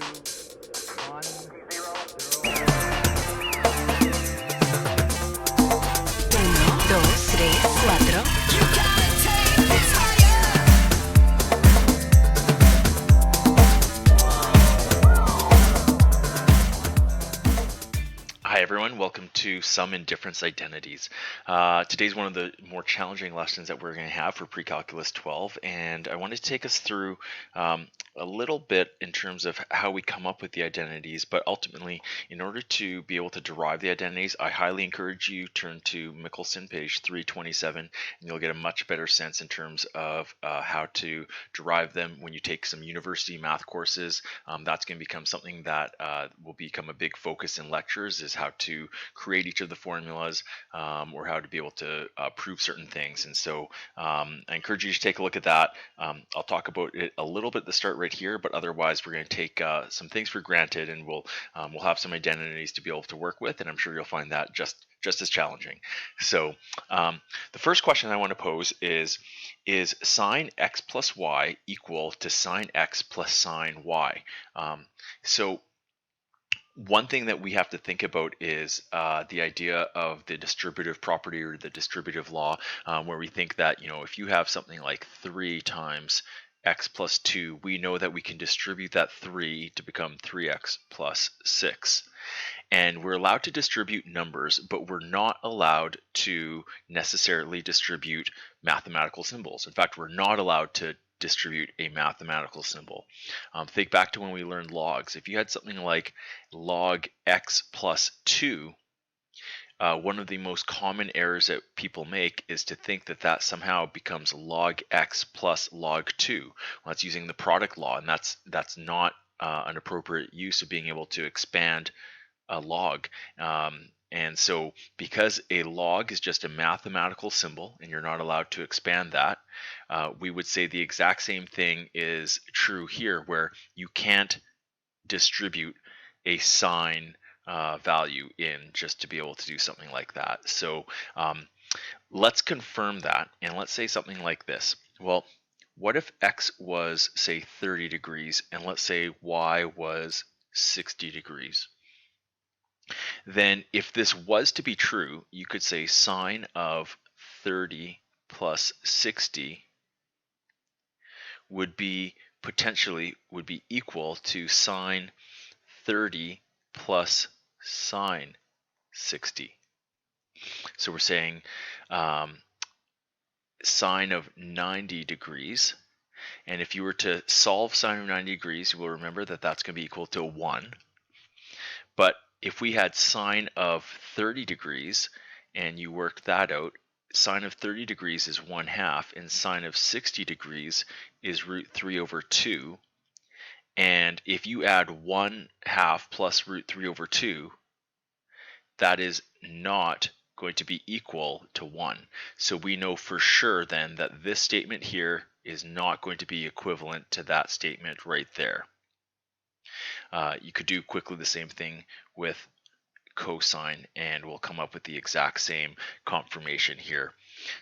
1, 0. Uno, dos, tres, cuatro. Hi everyone, welcome to Sum and Difference Identities. Today's one of the more challenging lessons that we're going to have for Pre-Calculus 12, and I wanted to take us through a little bit in terms of how we come up with the identities, but ultimately, in order to be able to derive the identities, I highly encourage you turn to Michelson page 327, and you'll get a much better sense in terms of how to derive them when you take some university math courses. That's going to become something that will become a big focus in lectures, is how to create each of the formulas or how to be able to prove certain things. And so I encourage you to take a look at that. I'll talk about it a little bit at the start right here, but otherwise we're going to take some things for granted, and we'll have some identities to be able to work with, and I'm sure you'll find that just as challenging. So the first question I want to pose is sine x plus y equal to sine x plus sine y? So one thing that we have to think about is the idea of the distributive property or the distributive law, where we think that, if you have something like 3 times x plus 2, we know that we can distribute that 3 to become 3x plus 6. And we're allowed to distribute numbers, but we're not allowed to necessarily distribute mathematical symbols. In fact, we're not allowed to distribute a mathematical symbol. Think back to when we learned logs. If you had something like log x plus 2, one of the most common errors that people make is to think that that somehow becomes log x plus log 2. Well, that's using the product law, and that's not an appropriate use of being able to expand a log. And so because a log is just a mathematical symbol and you're not allowed to expand that, we would say the exact same thing is true here, where you can't distribute a sine value in just to be able to do something like that. So let's confirm that, and let's say something like this. Well, what if x was, say, 30 degrees, and let's say y was 60 degrees? Then if this was to be true, you could say sine of 30 plus 60 would be equal to sine 30 plus sine 60. So we're saying sine of 90 degrees. And if you were to solve sine of 90 degrees, you will remember that that's going to be equal to 1. But if we had sine of 30 degrees and you worked that out, sine of 30 degrees is 1/2 and sine of 60 degrees is root 3 over 2. And if you add 1/2 plus root 3 over 2, that is not going to be equal to 1. So we know for sure then that this statement here is not going to be equivalent to that statement right there. You could do quickly the same thing with cosine, and we'll come up with the exact same confirmation here.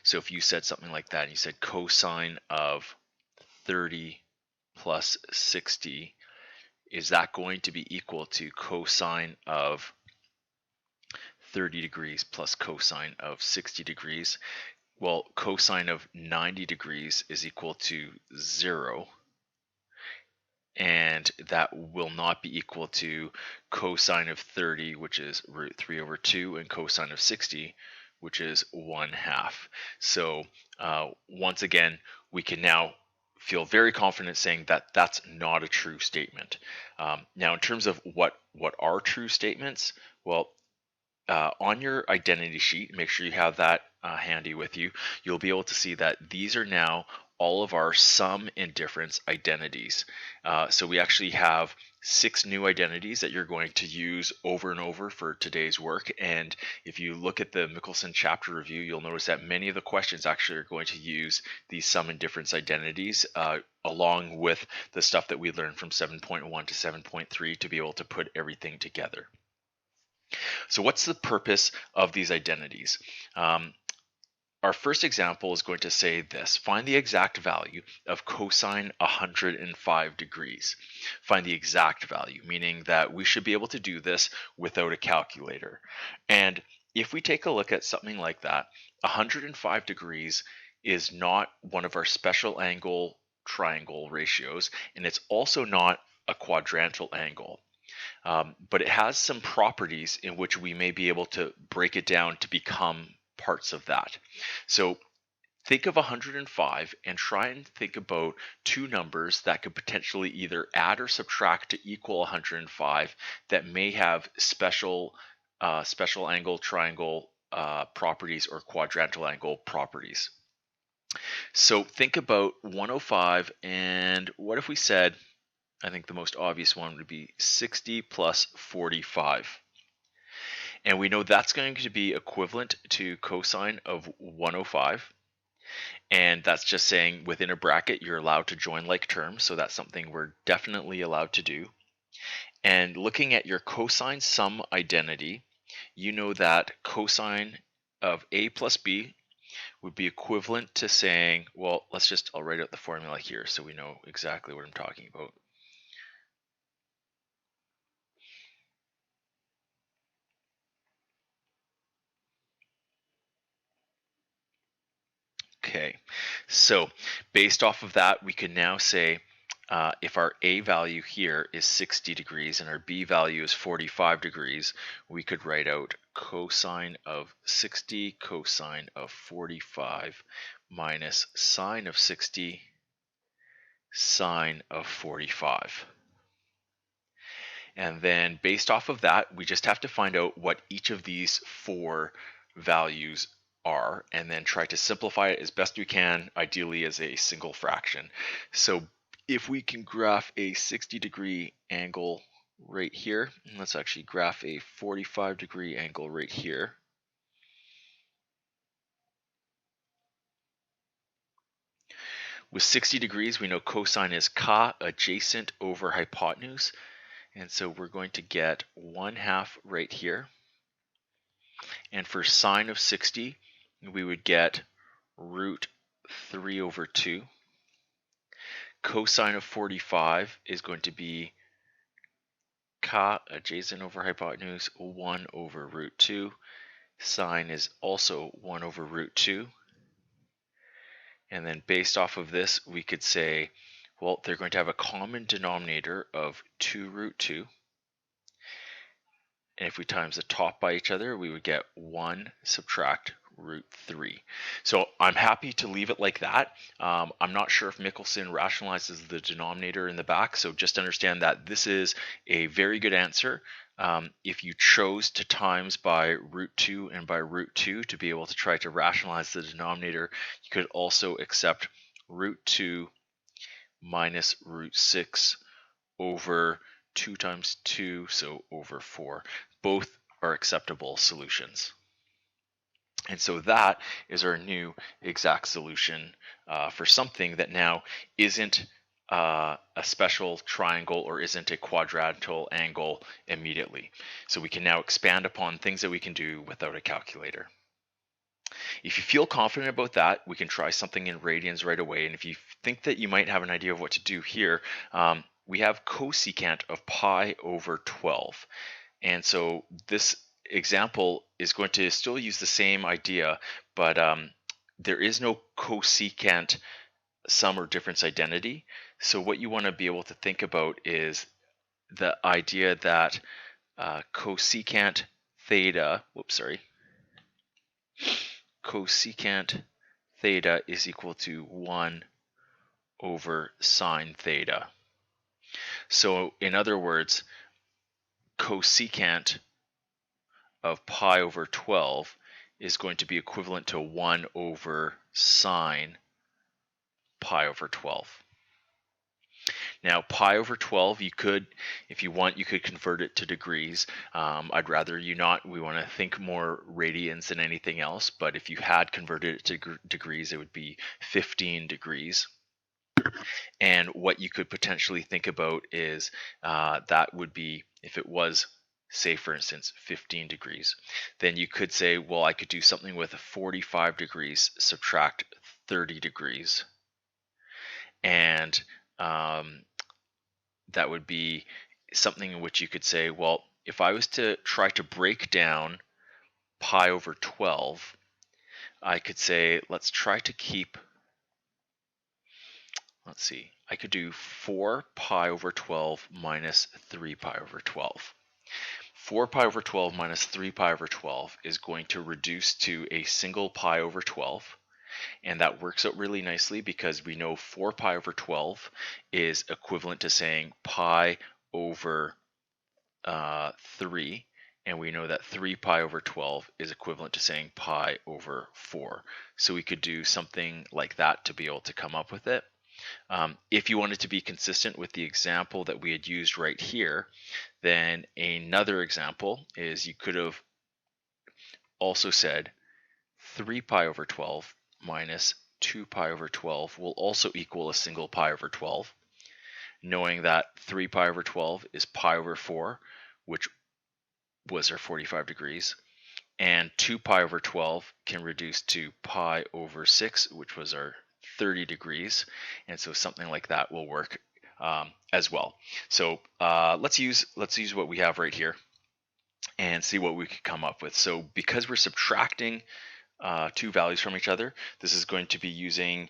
So if you said something like that, and you said cosine of 30 plus 60, is that going to be equal to cosine of 30 degrees plus cosine of 60 degrees? Well, cosine of 90 degrees is equal to 0. And that will not be equal to cosine of 30, which is root 3 over 2, and cosine of 60, which is 1/2. So once again, we can now feel very confident saying that that's not a true statement. Now, in terms of what are true statements, well, on your identity sheet, make sure you have that handy with you. You'll be able to see that these are now all of our sum and difference identities. So we actually have 6 new identities that you're going to use over and over for today's work. And if you look at the Michelson chapter review, you'll notice that many of the questions actually are going to use these sum and difference identities along with the stuff that we learned from 7.1 to 7.3 to be able to put everything together. So what's the purpose of these identities? our first example is going to say this: find the exact value of cosine 105 degrees. Find the exact value, meaning that we should be able to do this without a calculator. And if we take a look at something like that, 105 degrees is not one of our special angle triangle ratios, and it's also not a quadrantal angle. But it has some properties in which we may be able to break it down to become parts of that. So think of 105 and try and think about two numbers that could potentially either add or subtract to equal 105 that may have special angle triangle properties or quadrantal angle properties. So think about 105, and what if we said, I think the most obvious one would be 60 plus 45. And we know that's going to be equivalent to cosine of 105. And that's just saying within a bracket, you're allowed to join like terms. So that's something we're definitely allowed to do. And looking at your cosine sum identity, you know that cosine of a plus b would be equivalent to saying, well, I'll write out the formula here so we know exactly what I'm talking about. Okay, so based off of that, we can now say if our A value here is 60 degrees and our B value is 45 degrees, we could write out cosine of 60 cosine of 45 minus sine of 60 sine of 45. And then based off of that, we just have to find out what each of these four values are and then try to simplify it as best we can, ideally as a single fraction. So if we can graph a 60-degree angle right here, let's actually graph a 45-degree angle right here. With 60 degrees, we know cosine is ca adjacent over hypotenuse. And so we're going to get 1/2 right here. And for sine of 60, we would get root 3 over 2. Cosine of 45 is going to be ca adjacent over hypotenuse 1 over root 2. Sine is also 1 over root 2. And then based off of this, we could say, well, they're going to have a common denominator of 2 root 2. And if we times the top by each other, we would get 1 subtract root 3. So I'm happy to leave it like that. I'm not sure if Michelson rationalizes the denominator in the back, so just understand that this is a very good answer. If you chose to times by root 2 and by root 2 to be able to try to rationalize the denominator, you could also accept root 2 minus root 6 over 2 times 2, so over 4. Both are acceptable solutions. And so that is our new exact solution for something that now isn't a special triangle or isn't a quadrantal angle immediately. So we can now expand upon things that we can do without a calculator. If you feel confident about that, we can try something in radians right away. And if you think that you might have an idea of what to do here, we have cosecant of pi over 12. And so this example is going to still use the same idea, but there is no cosecant sum or difference identity. So what you want to be able to think about is the idea that cosecant theta, cosecant theta is equal to 1 over sine theta. So in other words, cosecant of pi over 12 is going to be equivalent to 1 over sine pi over 12. Now, pi over 12, you could, if you want, you could convert it to degrees. I'd rather you not. We want to think more radians than anything else, but if you had converted it to degrees, it would be 15 degrees. And what you could potentially think about is that would be, if it was say for instance 15 degrees, then you could say, well, I could do something with 45 degrees subtract 30 degrees, and that would be something in which you could say, well, if I was to try to break down pi over 12, I could say, let's try to keep, let's see, I could do 4 pi over 12 minus 3 pi over 12. 4 pi over 12 minus 3 pi over 12 is going to reduce to a single pi over 12. And that works out really nicely because we know 4 pi over 12 is equivalent to saying pi over 3. And we know that 3 pi over 12 is equivalent to saying pi over 4. So we could do something like that to be able to come up with it. If you wanted to be consistent with the example that we had used right here, then another example is you could have also said 3 pi over 12 minus 2 pi over 12 will also equal a single pi over 12, knowing that 3 pi over 12 is pi over 4, which was our 45 degrees, and 2 pi over 12 can reduce to pi over 6, which was our 30 degrees, and so something like that will work as well. So let's use what we have right here and see what we could come up with. So because we're subtracting two values from each other, this is going to be using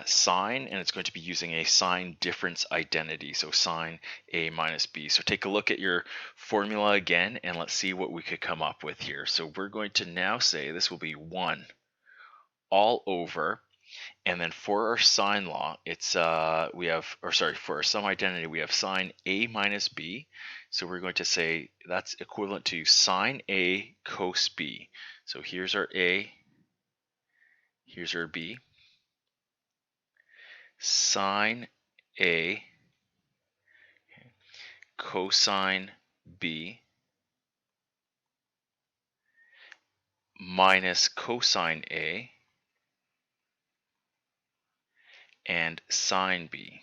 sine, and it's going to be using a sign difference identity, so sine A minus B. So take a look at your formula again, and let's see what we could come up with here. So we're going to now say this will be 1 all over, and then for our sine law, it's for our sum identity, we have sine A minus B. So we're going to say that's equivalent to sine A cos B. So here's our A, here's our B. Sine A cosine B minus cosine A and sine B.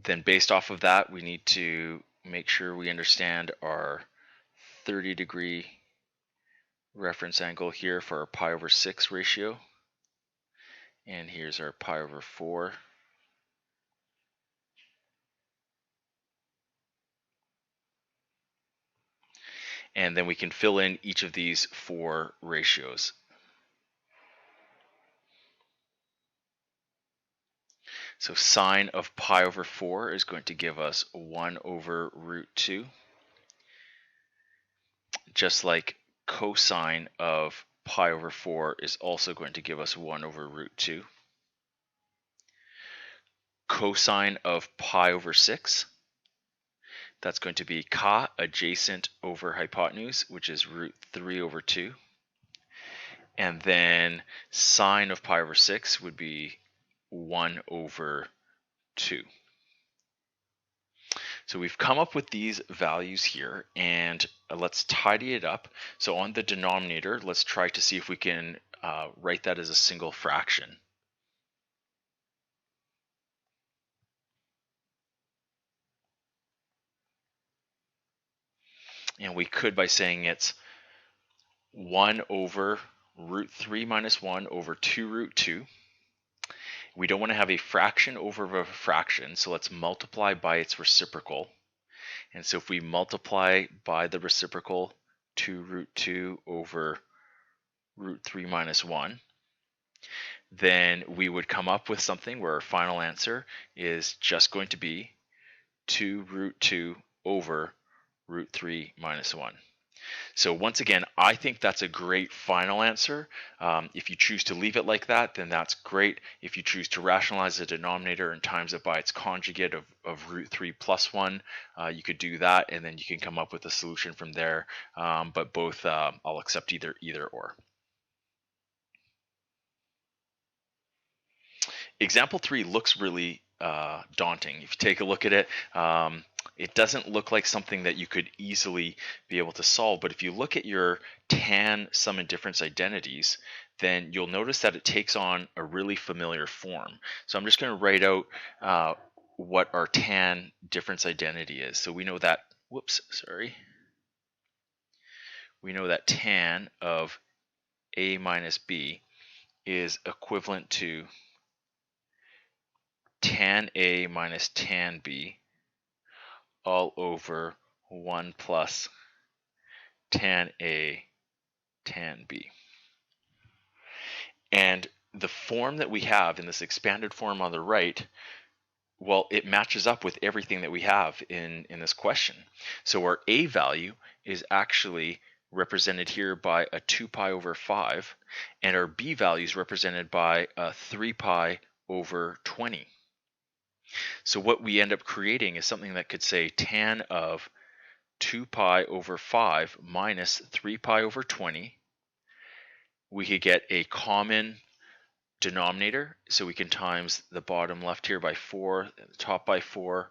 Then based off of that, we need to make sure we understand our 30-degree reference angle here for our pi over 6 ratio. And here's our pi over 4. And then we can fill in each of these 4 ratios. So sine of pi over 4 is going to give us 1 over root 2. Just like cosine of pi over 4 is also going to give us 1 over root 2. Cosine of pi over 6, that's going to be ca adjacent over hypotenuse, which is root 3 over 2. And then sine of pi over 6 would be 1 over 2. So we've come up with these values here, and let's tidy it up. So on the denominator, let's try to see if we can write that as a single fraction. And we could by saying it's 1 over root 3 minus 1 over 2 root 2. We don't want to have a fraction over a fraction, so let's multiply by its reciprocal. And so if we multiply by the reciprocal, 2 root 2 over root 3 minus 1, then we would come up with something where our final answer is just going to be 2 root 2 over root 3 minus 1. So once again, I think that's a great final answer. If you choose to leave it like that, then that's great. If you choose to rationalize the denominator and times it by its conjugate of root 3 plus 1, you could do that, and then you can come up with a solution from there. But both, I'll accept either or. Example 3 looks really daunting. If you take a look at it, it doesn't look like something that you could easily be able to solve, but if you look at your tan sum and difference identities, then you'll notice that it takes on a really familiar form. So I'm just going to write out what our tan difference identity is. So we know that, we know that tan of A minus B is equivalent to tan A minus tan B all over 1 plus tan A tan B. And the form that we have in this expanded form on the right, well, it matches up with everything that we have in this question. So our A value is actually represented here by a 2 pi over 5, and our B value is represented by a 3 pi over 20. So what we end up creating is something that could say tan of 2 pi over 5 minus 3 pi over 20. We could get a common denominator, so we can times the bottom left here by 4, the top by 4.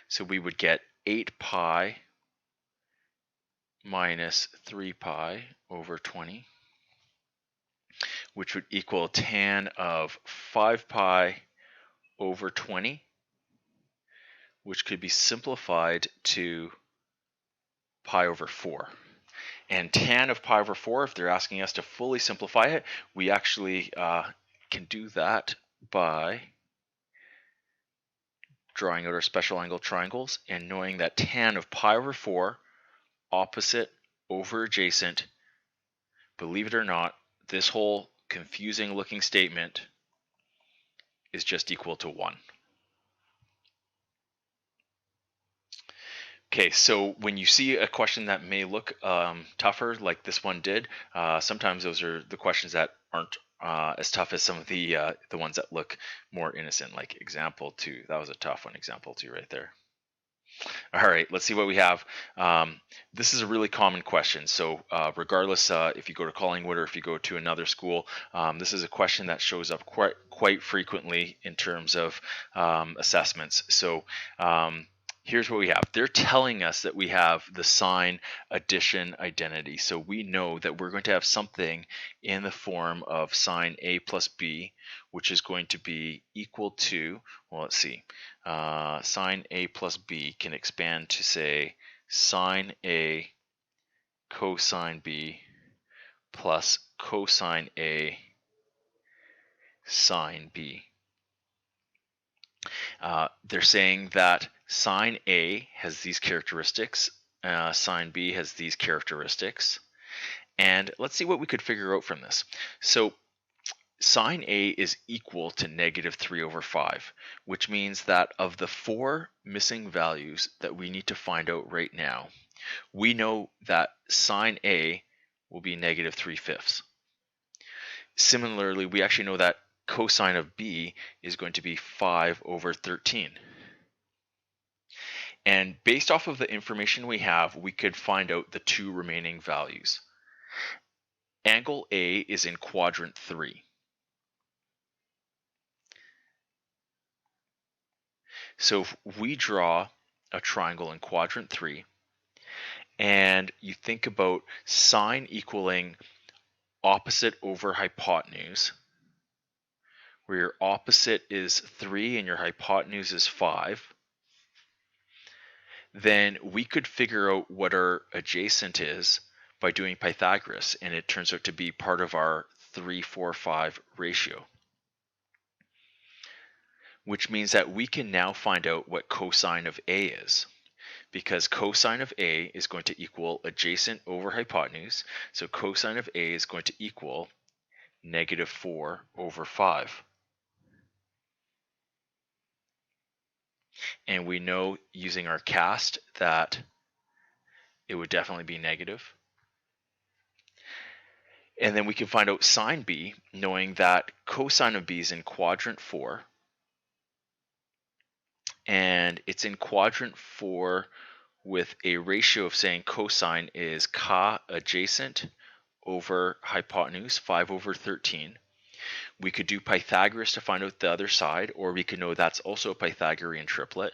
So we would get 8 pi minus 3 pi over 20, which would equal tan of 5 pi over 20, which could be simplified to pi over 4. And tan of pi over 4, if they're asking us to fully simplify it, we actually can do that by drawing out our special angle triangles and knowing that tan of pi over 4, opposite over adjacent, believe it or not, this whole confusing looking statement is just equal to 1. Okay, so when you see a question that may look tougher, like this one did, sometimes those are the questions that aren't as tough as some of the ones that look more innocent, like example 2. That was a tough one, example 2 right there. All right, let's see what we have. This is a really common question. So regardless if you go to Collingwood or if you go to another school, this is a question that shows up quite frequently in terms of assessments. So here's what we have. They're telling us that we have the sine addition identity. So we know that we're going to have something in the form of sine A plus B, which is going to be equal to, well, let's see, sine A plus B can expand to say sine A cosine B plus cosine A sine B. They're saying that sine A has these characteristics, sine B has these characteristics, and let's see what we could figure out from this. So sine A is equal to negative 3 over 5, which means that of the 4 missing values that we need to find out right now, we know that sine A will be negative 3/5. Similarly, we actually know that cosine of B is going to be 5 over 13. And based off of the information we have, we could find out the 2 remaining values. Angle A is in quadrant 3. So if we draw a triangle in quadrant 3, and you think about sine equaling opposite over hypotenuse, where your opposite is 3 and your hypotenuse is 5, then we could figure out what our adjacent is by doing Pythagoras, and it turns out to be part of our 3-4-5 ratio, which means that we can now find out what cosine of A is, because cosine of A is going to equal adjacent over hypotenuse, so cosine of A is going to equal negative 4 over 5. And we know using our cast that it would definitely be negative. And then we can find out sine B, knowing that cosine of B is in quadrant 4. And it's in quadrant 4 with a ratio of saying cosine is ca adjacent over hypotenuse, 5 over 13. We could do Pythagoras to find out the other side, or we could know that's also a Pythagorean triplet,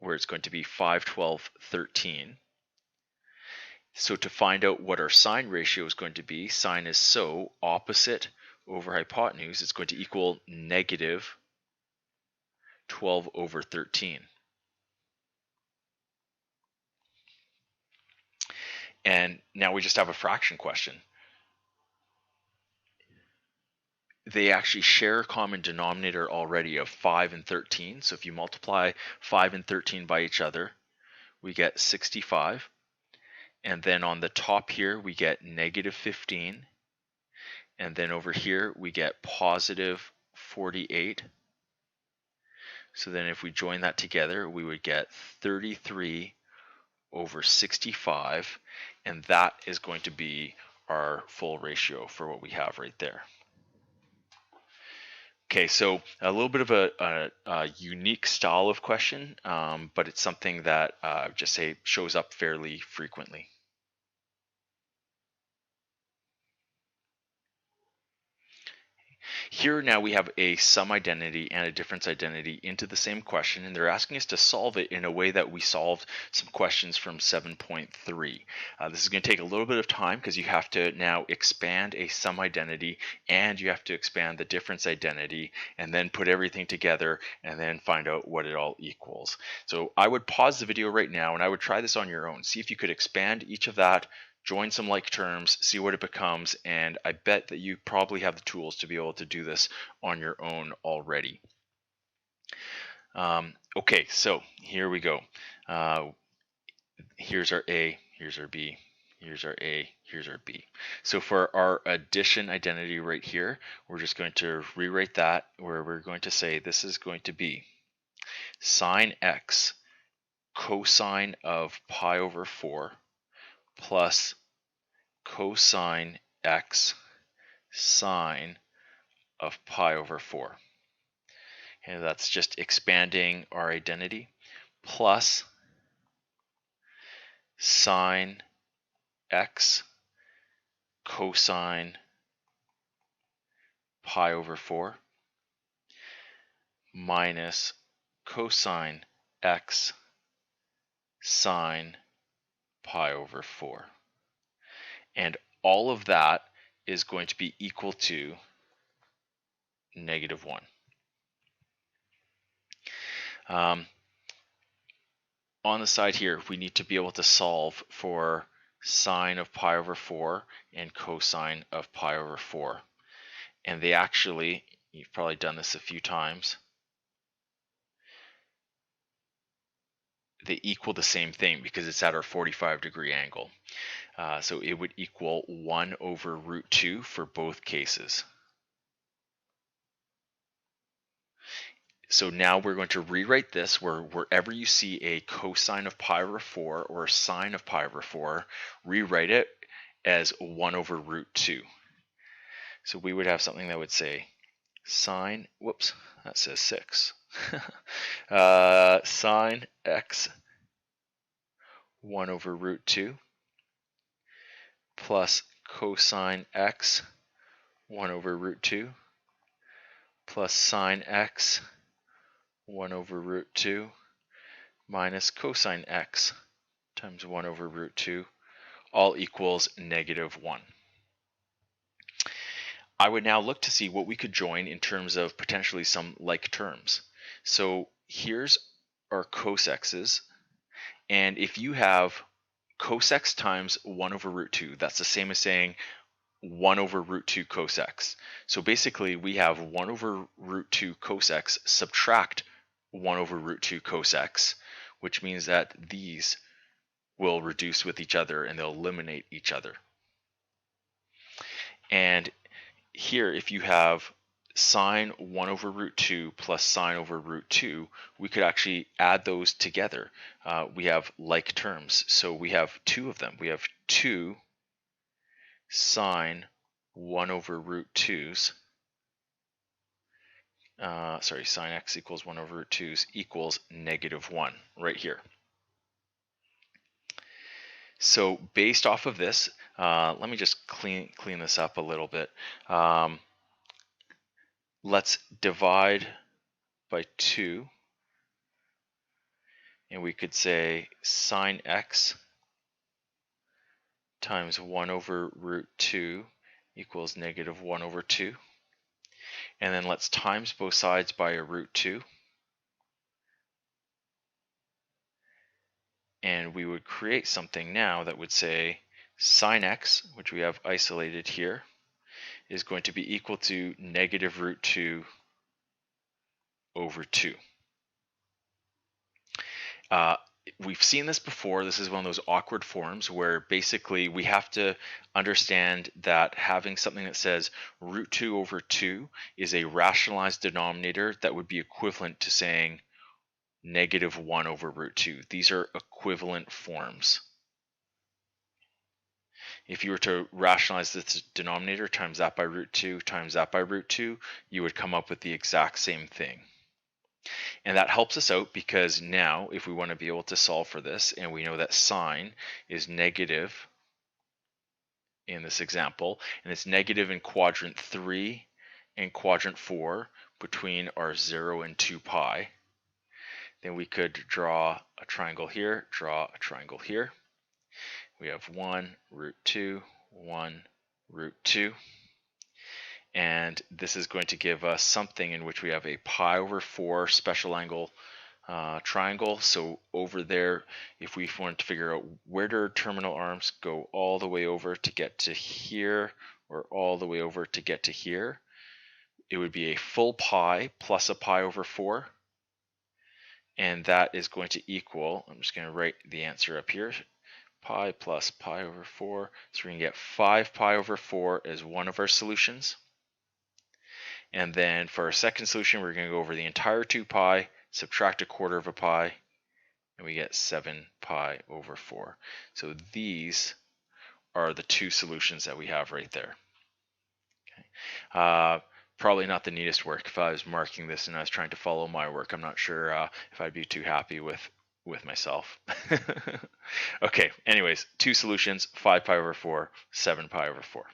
where it's going to be 5, 12, 13. So to find out what our sine ratio is going to be, sine is so opposite over hypotenuse, it's going to equal negative 12 over 13. And now we just have a fraction question. They actually share a common denominator already of 5 and 13. So if you multiply 5 and 13 by each other, we get 65. And then on the top here, we get negative 15. And then over here, we get positive 48. So then if we join that together, we would get 33 over 65. And that is going to be our full ratio for what we have right there. Okay, so a little bit of a unique style of question, but it's something that just say shows up fairly frequently. Here now we have a sum identity and a difference identity into the same question, and they're asking us to solve it in a way that we solved some questions from 7.3. This is going to take a little bit of time because you have to now expand a sum identity and you have to expand the difference identity and then put everything together and then find out what it all equals. So I would pause the video right now and I would try this on your own. See if you could expand each of that, join some like terms, see what it becomes, and I bet that you probably have the tools to be able to do this on your own already. Okay, so here we go. Here's our A, here's our B, here's our A, here's our B. So for our addition identity right here, we're just going to rewrite that where we're going to say this is going to be sine x cosine of pi over 4 plus cosine x sine of pi over 4. And that's just expanding our identity plus sine x cosine pi over 4 minus cosine x sine pi over 4. And all of that is going to be equal to negative 1. On the side here, we need to be able to solve for sine of pi over 4 and cosine of pi over 4. And they actually, you've probably done this a few times, they equal the same thing because it's at our 45-degree angle. So it would equal 1 over root 2 for both cases. So now we're going to rewrite this where wherever you see a cosine of pi over 4 or a sine of pi over 4, rewrite it as 1 over root 2. So we would have something that would say sine, whoops, that says 6. Sine x 1 over root 2 plus cosine x 1 over root 2 plus sine x 1 over root 2 minus cosine x times 1 over root 2 all equals negative 1. I would now look to see what we could join in terms of potentially some like terms. So here's our cos x's, and if you have cos x times 1 over root 2, that's the same as saying 1 over root 2 cos x. So basically we have 1 over root 2 cos x subtract 1 over root 2 cos x, which means that these will reduce with each other and they'll eliminate each other. And here, if you have sine 1 over root 2 plus sine over root 2, we could actually add those together. We have like terms, so we have two of them. We have 2 sine 1 over root 2's, sine x equals 1 over root 2's equals negative 1 right here. So based off of this, let me just clean this up a little bit. Let's divide by 2, and we could say sine x times 1 over root 2 equals negative 1 over 2. And then let's times both sides by a root 2. and we would create something now that would say sine x, which we have isolated here, is going to be equal to negative root 2 over 2. We've seen this before. This is one of those awkward forms where basically we have to understand that having something that says root 2 over 2 is a rationalized denominator that would be equivalent to saying negative 1 over root 2. These are equivalent forms. If you were to rationalize this denominator times that by root 2 times that by root 2, you would come up with the exact same thing. And that helps us out because now if we want to be able to solve for this, and we know that sine is negative in this example, and it's negative in quadrant 3 and quadrant 4 between our 0 and 2 pi, then we could draw a triangle here, draw a triangle here. We have 1 root 2, 1 root 2. And this is going to give us something in which we have a pi over 4 special angle triangle. So over there, if we want to figure out where do our terminal arms go all the way over to get to here, or all the way over to get to here, it would be a full pi plus a pi over 4. And that is going to equal, I'm just going to write the answer up here, pi plus pi over 4. So we're going to get 5 pi over 4 as one of our solutions. And then for our second solution, we're going to go over the entire 2 pi, subtract a quarter of a pi, and we get 7 pi over 4. So these are the two solutions that we have right there. Okay. Probably not the neatest work. If I was marking this and I was trying to follow my work, I'm not sure if I'd be too happy with myself. Okay, anyways, two solutions, 5 pi over 4, 7 pi over 4.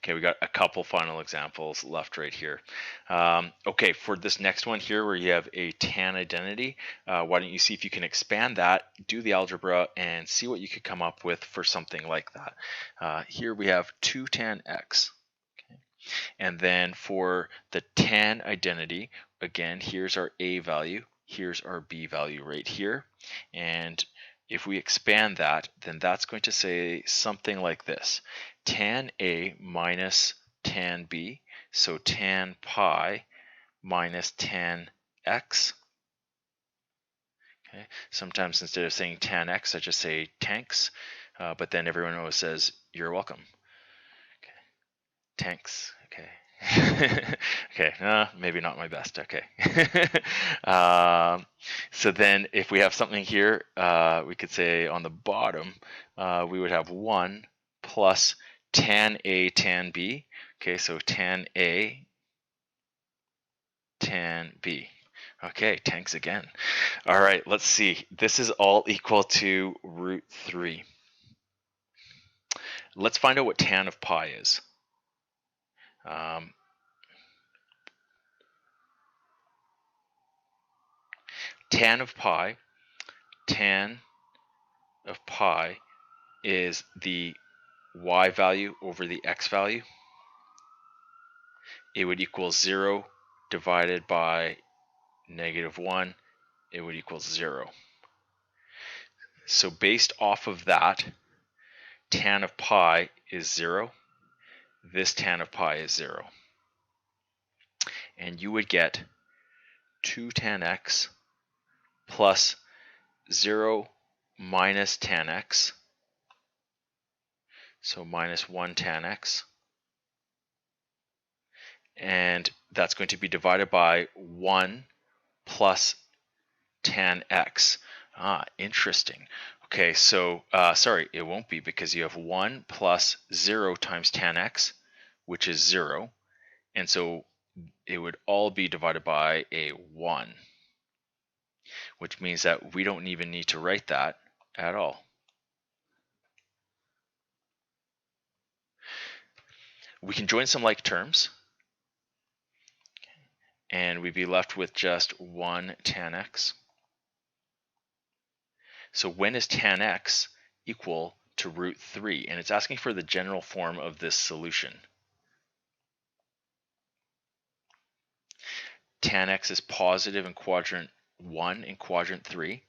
Okay, we got a couple final examples left right here. Okay, for this next one here where you have a tan identity, why don't you see if you can expand that, do the algebra, and see what you could come up with for something like that. Here we have 2 tan x. Okay. And then for the tan identity, again, here's our a value, here's our b value right here. And if we expand that, then that's going to say something like this. Tan A minus tan B, so tan pi minus tan x. Okay. Sometimes instead of saying tan x, I just say tanks, but then everyone always says, you're welcome. Okay. Tanks, okay. Okay, maybe not my best, okay. So then if we have something here, we could say on the bottom, we would have 1 plus tan A tan B. Okay, so tan A tan B. Okay, tanks again. All right, let's see. This is all equal to root 3. Let's find out what tan of pi is. Tan of pi is the y value over the x value. It would equal 0 divided by negative 1. It would equal 0. So based off of that, tan of pi is 0. This tan of pi is 0. And you would get 2 tan x plus 0 minus tan x. So minus 1 tan x. And that's going to be divided by 1 plus tan x. Interesting. Okay, so sorry, it won't be because you have 1 plus 0 times tan x, which is 0. And so it would all be divided by a 1, which means that we don't even need to write that at all. We can join some like terms, and we'd be left with just 1 tan x. So when is tan x equal to root 3? And it's asking for the general form of this solution. tan x is positive in quadrant 1 and quadrant 3.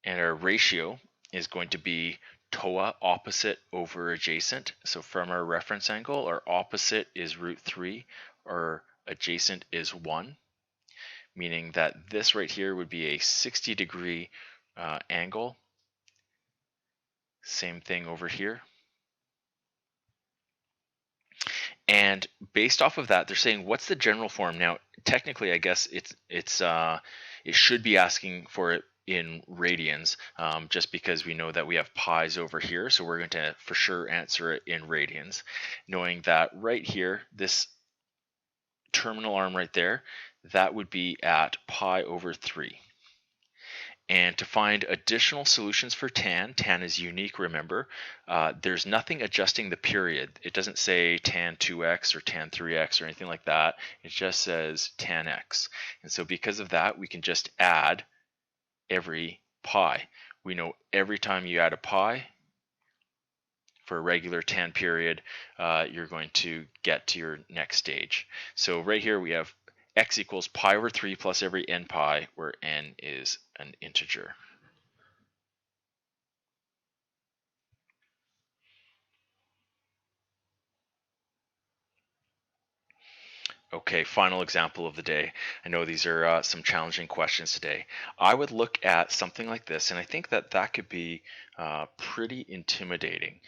And our ratio is going to be TOA, opposite over adjacent. So from our reference angle, our opposite is root 3, our adjacent is 1, meaning that this right here would be a 60-degree angle. Same thing over here. And based off of that, they're saying, what's the general form? Now, technically, I guess it should be asking for it in radians, just because we know that we have pi's over here. So we're going to for sure answer it in radians, knowing that right here, this terminal arm right there, that would be at pi over 3. And to find additional solutions for tan is unique, remember. There's nothing adjusting the period. It doesn't say tan 2x or tan 3x or anything like that. It just says tan x. And so because of that, we can just add every pi. We know every time you add a pi for a regular tan period, you're going to get to your next stage. So right here we have x equals pi over 3 plus every n pi, where n is an integer. Okay, final example of the day. I know these are some challenging questions today. I would look at something like this, and I think that could be pretty intimidating.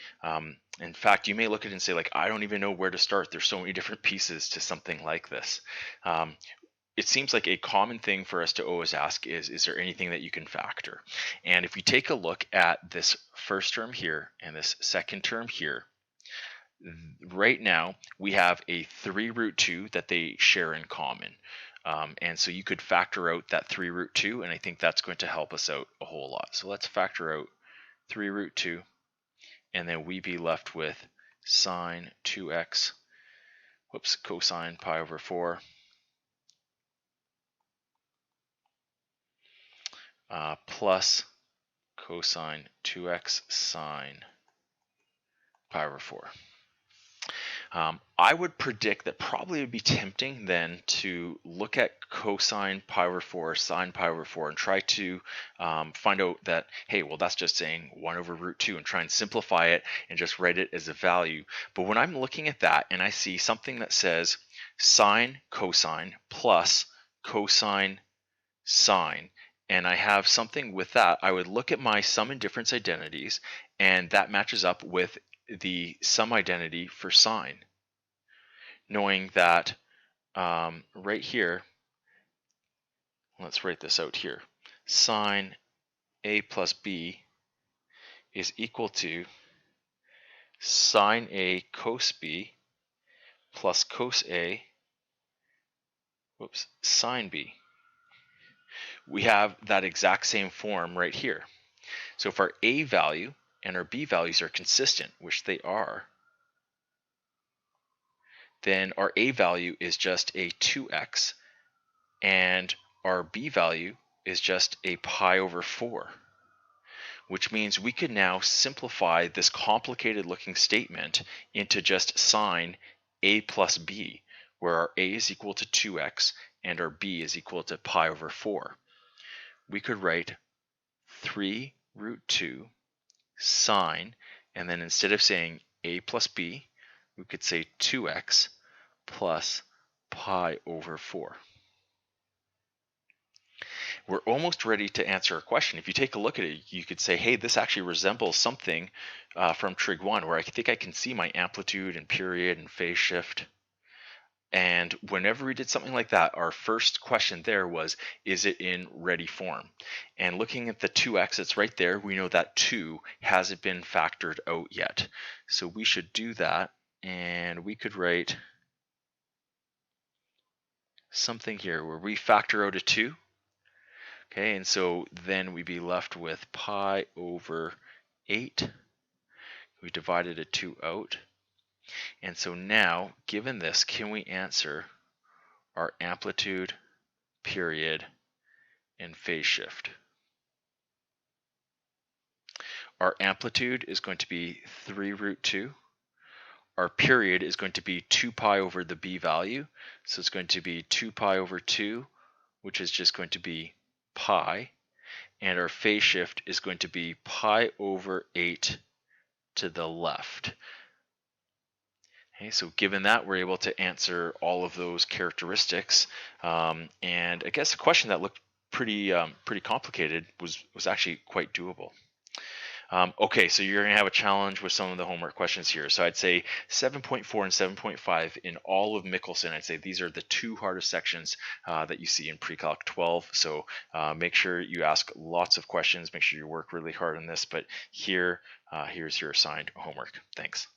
In fact, you may look at it and say, like, I don't even know where to start. There's so many different pieces to something like this. It seems like a common thing for us to always ask is there anything that you can factor? And if we take a look at this first term here and this second term here, right now we have a 3 root 2 that they share in common. And so you could factor out that 3 root 2, and I think that's going to help us out a whole lot. So let's factor out 3 root 2, and then we be left with sine 2x, cosine pi over 4, plus cosine 2x sine pi over 4. I would predict that probably it would be tempting then to look at cosine pi over 4, sine pi over 4, and try to find out that, hey, well, that's just saying 1 over root 2, and try and simplify it and just write it as a value. But when I'm looking at that and I see something that says sine cosine plus cosine sine, and I have something with that, I would look at my sum and difference identities, and that matches up with the sum identity for sine, knowing that right here, let's write this out here, sine a plus b is equal to sine a cos b plus cos a, sine b. We have that exact same form right here. So if our a value and our b values are consistent, which they are, then our a value is just a 2x, and our b value is just a pi over 4, which means we could now simplify this complicated looking statement into just sine a plus b, where our a is equal to 2x and our b is equal to pi over 4. We could write 3 root 2 sine, and then instead of saying a plus b, we could say 2x plus pi over 4. We're almost ready to answer a question. If you take a look at it, you could say, hey, this actually resembles something from Trig 1, where I think I can see my amplitude and period and phase shift. And whenever we did something like that, our first question there was, is it in ready form? And looking at the 2x that's right there, we know that 2 hasn't been factored out yet. So we should do that, and we could write something here where we factor out a 2. Okay, and so then we'd be left with pi over 8. We divided a 2 out. And so now, given this, can we answer our amplitude, period, and phase shift? Our amplitude is going to be 3 root 2. our period is going to be 2 pi over the b value. So it's going to be 2 pi over 2, which is just going to be pi. And our phase shift is going to be pi over 8 to the left. Okay, so given that, we're able to answer all of those characteristics. And I guess a question that looked pretty complicated was actually quite doable. Okay, so you're going to have a challenge with some of the homework questions here. So I'd say 7.4 and 7.5 in all of Michelson, I'd say these are the two hardest sections that you see in Pre-Calc 12. So make sure you ask lots of questions, make sure you work really hard on this, but here's your assigned homework. Thanks.